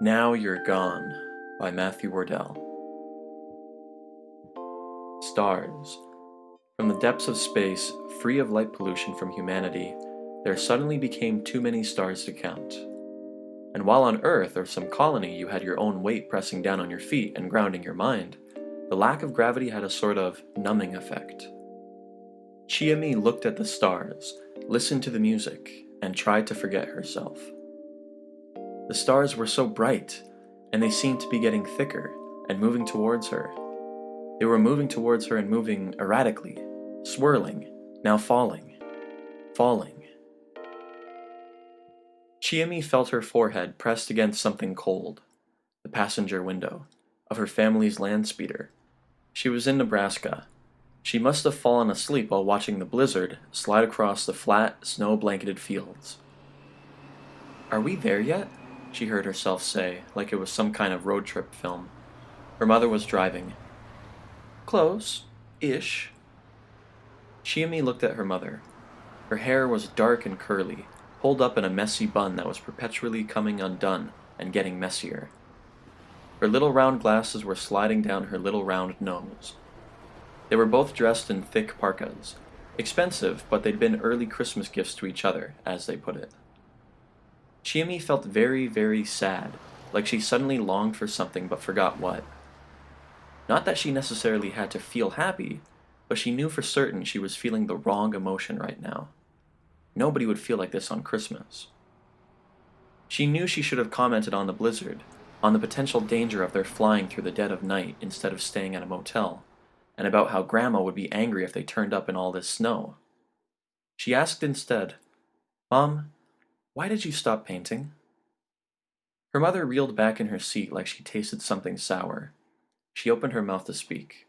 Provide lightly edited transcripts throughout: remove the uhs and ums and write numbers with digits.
Now You're Gone by Matthew Wardell. Stars. From the depths of space, free of light pollution from humanity, there suddenly became too many stars to count. And while on Earth or some colony you had your own weight pressing down on your feet and grounding your mind, the lack of gravity had a sort of numbing effect. Chiami looked at the stars, listened to the music, and tried to forget herself. The stars were so bright, and they seemed to be getting thicker and moving towards her. They were moving towards her and moving erratically, swirling, now falling, falling. Chiami felt her forehead pressed against something cold, the passenger window, of her family's land speeder. She was in Nebraska. She must have fallen asleep while watching the blizzard slide across the flat, snow-blanketed fields. "Are we there yet?" she heard herself say, like it was some kind of road trip film. Her mother was driving. "Close-ish." Chiami looked at her mother. Her hair was dark and curly, pulled up in a messy bun that was perpetually coming undone and getting messier. Her little round glasses were sliding down her little round nose. They were both dressed in thick parkas. Expensive, but they'd been early Christmas gifts to each other, as they put it. Chiami felt very, very sad, like she suddenly longed for something but forgot what. Not that she necessarily had to feel happy, but she knew for certain she was feeling the wrong emotion right now. Nobody would feel like this on Christmas. She knew she should have commented on the blizzard, on the potential danger of their flying through the dead of night instead of staying at a motel, and about how Grandma would be angry if they turned up in all this snow. She asked instead, "Mom, why did you stop painting?" Her mother reeled back in her seat like she tasted something sour. She opened her mouth to speak.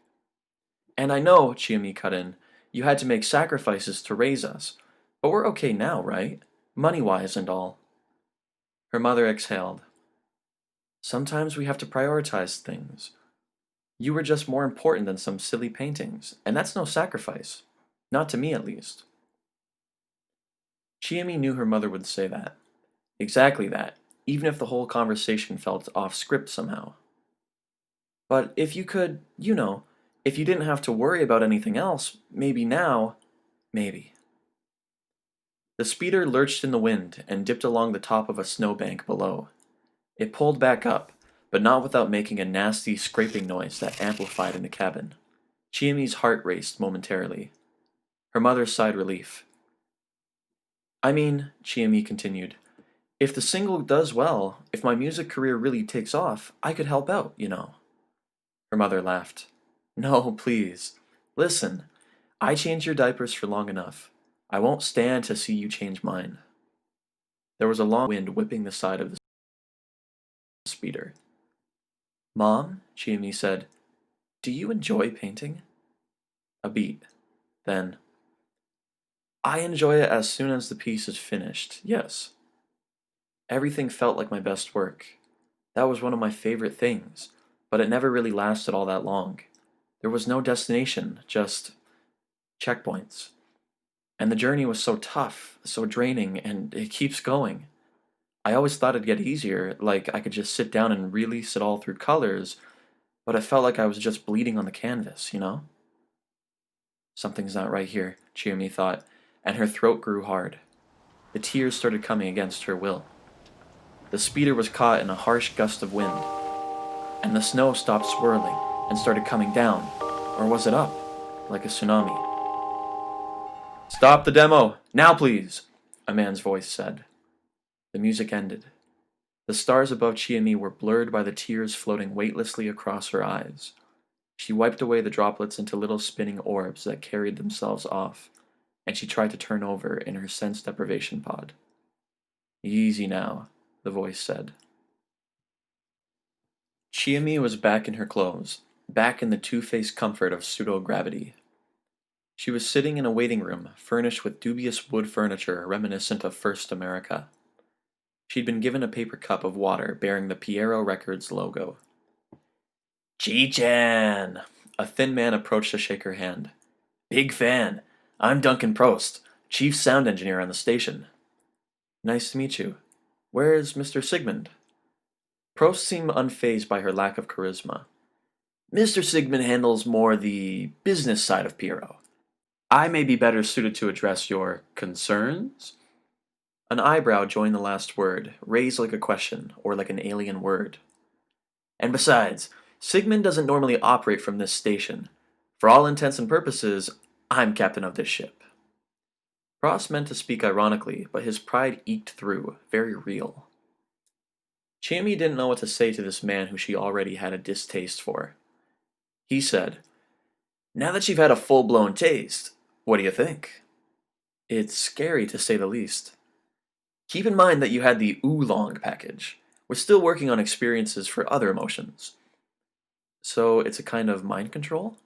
"And I know," Chiami cut in, "you had to make sacrifices to raise us, but we're okay now, right? Money-wise and all." Her mother exhaled. "Sometimes we have to prioritize things. You were just more important than some silly paintings, and that's no sacrifice. Not to me, at least." Chiami knew her mother would say that. Exactly that, even if the whole conversation felt off script somehow. "But if you could, if you didn't have to worry about anything else, maybe now, maybe." The speeder lurched in the wind and dipped along the top of a snowbank below. It pulled back up, but not without making a nasty scraping noise that amplified in the cabin. Chiami's heart raced momentarily. Her mother sighed relief. "I mean," Chiami continued, "if the single does well, if my music career really takes off, I could help out. Her mother laughed. "No, please. Listen, I changed your diapers for long enough. I won't stand to see you change mine." There was a long wind whipping the side of the speeder. "Mom," Chiami said, "do you enjoy painting?" A beat. Then, "I enjoy it as soon as the piece is finished, yes. Everything felt like my best work. That was one of my favorite things, but it never really lasted all that long. There was no destination, just checkpoints. And the journey was so tough, so draining, and it keeps going. I always thought it'd get easier, like I could just sit down and release it all through colors, but it felt like I was just bleeding on the canvas. Something's not right here, Chiami thought, and her throat grew hard. The tears started coming against her will. The speeder was caught in a harsh gust of wind, and the snow stopped swirling and started coming down, or was it up, like a tsunami? "Stop the demo! Now please!" a man's voice said. The music ended. The stars above Chiami were blurred by the tears floating weightlessly across her eyes. She wiped away the droplets into little spinning orbs that carried themselves off, and she tried to turn over in her sense deprivation pod. "Easy now," the voice said. Chiami was back in her clothes, back in the two-faced comfort of pseudo-gravity. She was sitting in a waiting room furnished with dubious wood furniture reminiscent of First America. She'd been given a paper cup of water bearing the Piero Records logo. "Chi-chan!" A thin man approached to shake her hand. "Big fan. I'm Duncan Prost, chief sound engineer on the station." "Nice to meet you. Where is Mr. Sigmund?" Prost seemed unfazed by her lack of charisma. Mr. Sigmund handles more the business side of Piero. I may be better suited to address your concerns? An eyebrow joined the last word, raised like a question, or like an alien word. And besides, Sigmund doesn't normally operate from this station. For all intents and purposes, I'm captain of this ship. Prost meant to speak ironically, but his pride eked through, very real. Chiemi didn't know what to say to this man who she already had a distaste for. He said, "Now that you've had a full-blown taste, what do you think?" "It's scary to say the least." "Keep in mind that you had the oolong package. We're still working on experiences for other emotions." "So it's a kind of mind control?"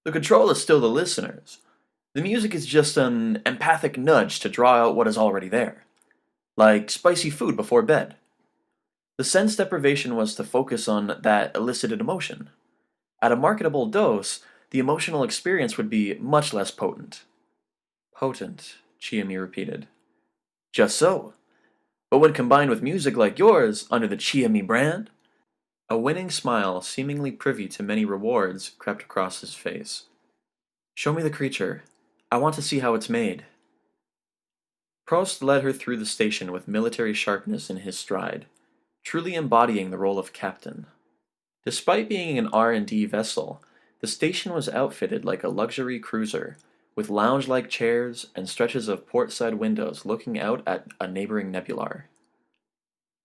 "The control is still the listener's. The music is just an empathic nudge to draw out what is already there. Like spicy food before bed. The sense deprivation was to focus on that elicited emotion. At a marketable dose, the emotional experience would be much less potent." "Potent," Chiemi repeated. "Just so. But when combined with music like yours, under the Chiemi brand..." A winning smile, seemingly privy to many rewards, crept across his face. "Show me the creature. I want to see how it's made." Prost led her through the station with military sharpness in his stride, truly embodying the role of captain. Despite being an R&D vessel, the station was outfitted like a luxury cruiser, with lounge-like chairs and stretches of port-side windows looking out at a neighboring nebular.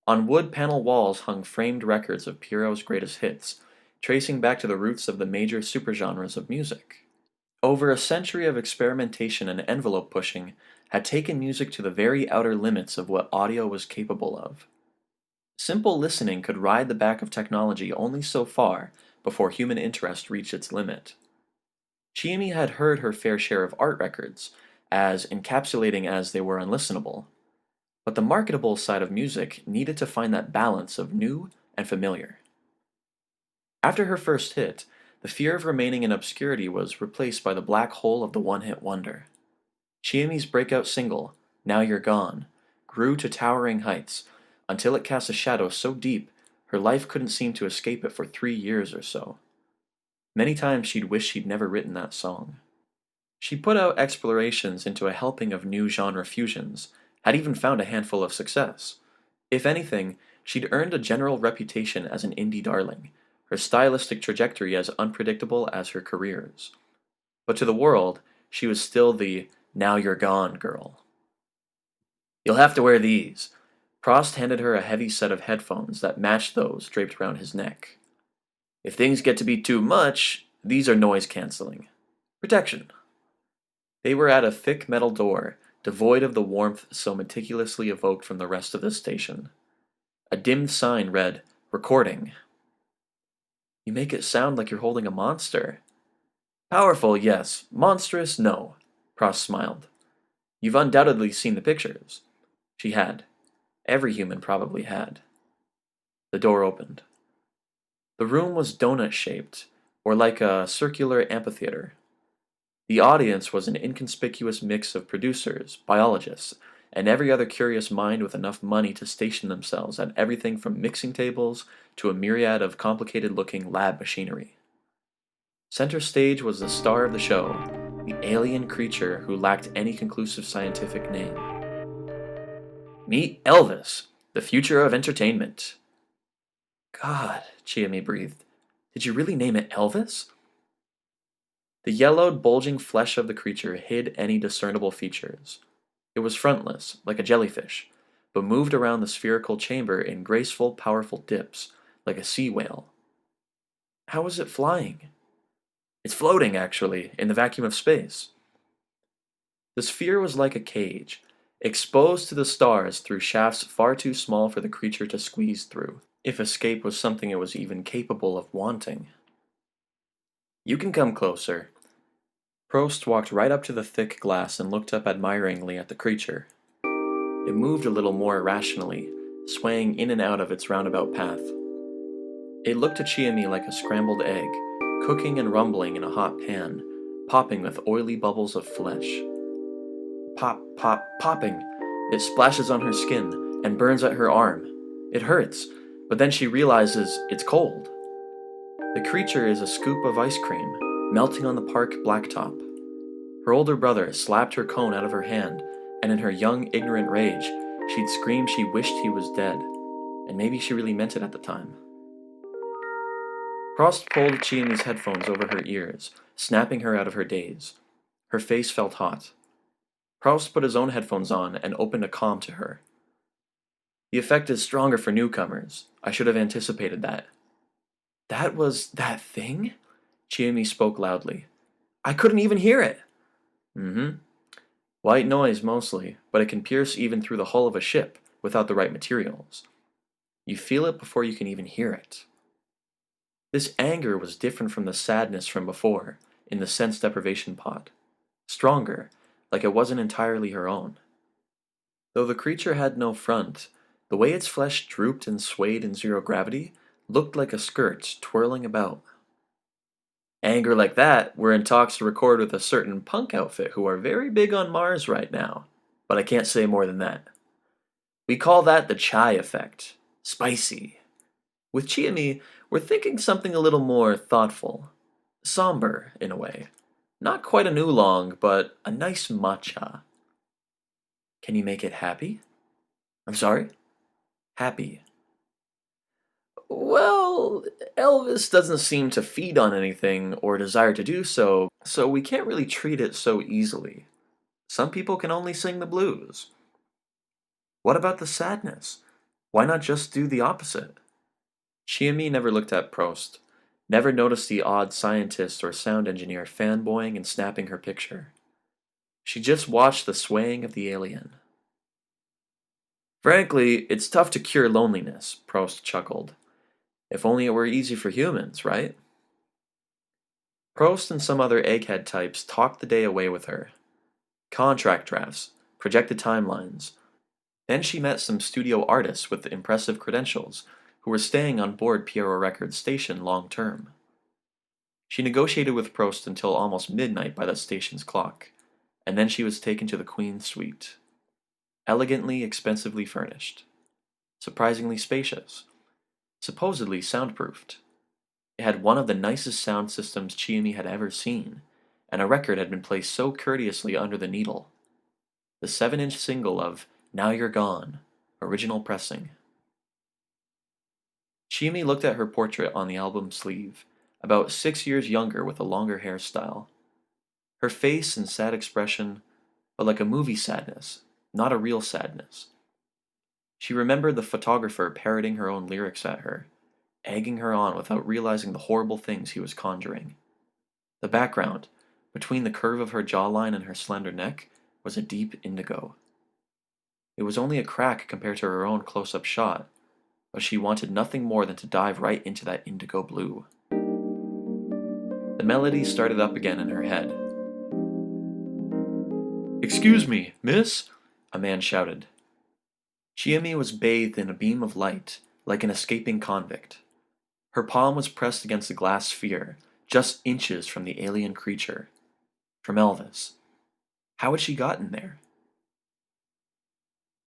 On wood panel walls hung framed records of Piero's greatest hits, tracing back to the roots of the major supergenres of music. Over a century of experimentation and envelope pushing had taken music to the very outer limits of what audio was capable of. Simple listening could ride the back of technology only so far before human interest reached its limit. Chiemi had heard her fair share of art records, as encapsulating as they were unlistenable, but the marketable side of music needed to find that balance of new and familiar. After her first hit, the fear of remaining in obscurity was replaced by the black hole of the one-hit wonder. Chiemi's breakout single, "Now You're Gone," grew to towering heights, until it cast a shadow so deep her life couldn't seem to escape it for 3 years or so. Many times she'd wished she'd never written that song. She put out explorations into a helping of new genre fusions, had even found a handful of success. If anything, she'd earned a general reputation as an indie darling, her stylistic trajectory as unpredictable as her careers. But to the world, she was still the "Now You're Gone" girl. "You'll have to wear these." Prost handed her a heavy set of headphones that matched those draped around his neck. "If things get to be too much, these are noise canceling. Protection." They were at a thick metal door, devoid of the warmth so meticulously evoked from the rest of the station. A dimmed sign read, "Recording." "You make it sound like you're holding a monster." "Powerful, yes. Monstrous, no." Prost smiled. "You've undoubtedly seen the pictures." She had. Every human probably had. The door opened. The room was donut-shaped, or like a circular amphitheater. The audience was an inconspicuous mix of producers, biologists, and every other curious mind with enough money to station themselves at everything from mixing tables to a myriad of complicated-looking lab machinery. Center stage was the star of the show, the alien creature who lacked any conclusive scientific name. "Meet Elvis, the future of entertainment." "God," Chiemi breathed. "Did you really name it Elvis?" The yellowed, bulging flesh of the creature hid any discernible features. It was frontless, like a jellyfish, but moved around the spherical chamber in graceful, powerful dips, like a sea whale. "How is it flying?" "It's floating, actually, in the vacuum of space." The sphere was like a cage, exposed to the stars through shafts far too small for the creature to squeeze through, if escape was something it was even capable of wanting. "You can come closer." Prost walked right up to the thick glass and looked up admiringly at the creature. It moved a little more irrationally, swaying in and out of its roundabout path. It looked to Chiemi like a scrambled egg, cooking and rumbling in a hot pan, popping with oily bubbles of flesh. Pop, pop, popping. It splashes on her skin and burns at her arm. It hurts, But then she realizes it's cold. The creature is a scoop of ice cream, melting on the park blacktop. Her older brother slapped her cone out of her hand, and in her young, ignorant rage, she'd scream she wished he was dead, and maybe she really meant it at the time. Prost pulled Chiami's headphones over her ears, snapping her out of her daze. Her face felt hot. Prost put his own headphones on and opened a comm to her. The effect is stronger for newcomers. I should have anticipated that. That was that thing? Chiami spoke loudly. I couldn't even hear it. Mm-hmm. White noise mostly, but it can pierce even through the hull of a ship without the right materials. You feel it before you can even hear it. This anger was different from the sadness from before, in the sense deprivation pod. Stronger, like it wasn't entirely her own. Though the creature had no front, the way its flesh drooped and swayed in zero gravity looked like a skirt twirling about. Anger like that, we're in talks to record with a certain punk outfit who are very big on Mars right now, but I can't say more than that. We call that the chai effect. Spicy. With Chiami, we're thinking something a little more thoughtful. Somber, in a way. Not quite an oolong, but a nice matcha. Can you make it happy? I'm sorry? Happy. Well, Elvis doesn't seem to feed on anything or desire to do so, so we can't really treat it so easily. Some people can only sing the blues. What about the sadness? Why not just do the opposite? Chiami never looked at Prost, never noticed the odd scientist or sound engineer fanboying and snapping her picture. She just watched the swaying of the alien. Frankly, it's tough to cure loneliness, Prost chuckled. If only it were easy for humans, right? Prost and some other egghead types talked the day away with her. Contract drafts, projected timelines. Then she met some studio artists with impressive credentials who were staying on board Piero Records station long term. She negotiated with Prost until almost midnight by the station's clock, and then she was taken to the Queen's suite. Elegantly, expensively furnished. Surprisingly spacious. Supposedly soundproofed. It had one of the nicest sound systems Chiami had ever seen, and a record had been placed so courteously under the needle. The 7-inch single of Now You're Gone, original pressing. Chiami looked at her portrait on the album sleeve, about 6 years younger with a longer hairstyle. Her face and sad expression, but like a movie sadness, not a real sadness. She remembered the photographer parroting her own lyrics at her, egging her on without realizing the horrible things he was conjuring. The background, between the curve of her jawline and her slender neck, was a deep indigo. It was only a crack compared to her own close-up shot, but she wanted nothing more than to dive right into that indigo blue. The melody started up again in her head. "Excuse me, miss?" a man shouted. Chiami was bathed in a beam of light, like an escaping convict. Her palm was pressed against a glass sphere, just inches from the alien creature. From Elvis. How had she gotten there?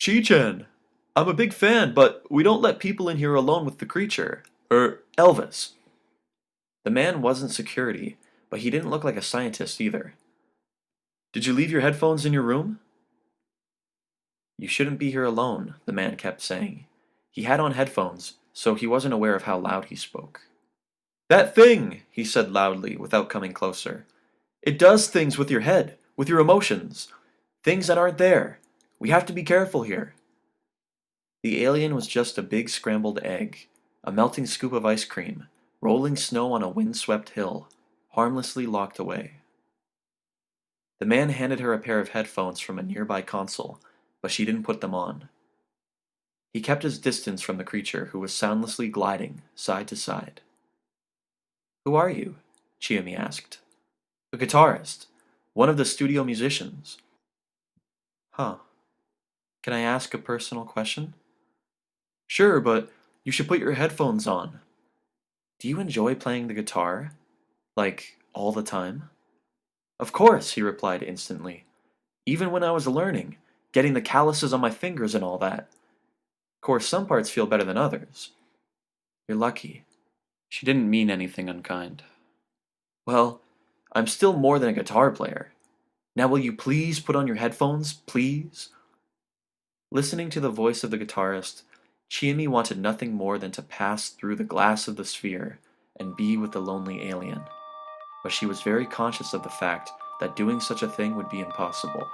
"Chi-chan, I'm a big fan, but we don't let people in here alone with the creature. Elvis." The man wasn't security, but he didn't look like a scientist either. "Did you leave your headphones in your room?" "You shouldn't be here alone," the man kept saying. He had on headphones, so he wasn't aware of how loud he spoke. "That thing," he said loudly, without coming closer. "It does things with your head, with your emotions. Things that aren't there. We have to be careful here." The alien was just a big scrambled egg, a melting scoop of ice cream, rolling snow on a windswept hill, harmlessly locked away. The man handed her a pair of headphones from a nearby console, but she didn't put them on. He kept his distance from the creature who was soundlessly gliding side to side. "Who are you?" Chiami asked. "A guitarist. One of the studio musicians." "Huh. Can I ask a personal question?" "Sure, but you should put your headphones on." "Do you enjoy playing the guitar? Like, all the time?" "Of course," he replied instantly. "Even when I was learning, getting the calluses on my fingers and all that. Of course, some parts feel better than others. You're lucky. She didn't mean anything unkind. Well, I'm still more than a guitar player. Now will you please put on your headphones, please? Listening to the voice of the guitarist, Chiemi wanted nothing more than to pass through the glass of the sphere and be with the lonely alien. But she was very conscious of the fact that doing such a thing would be impossible.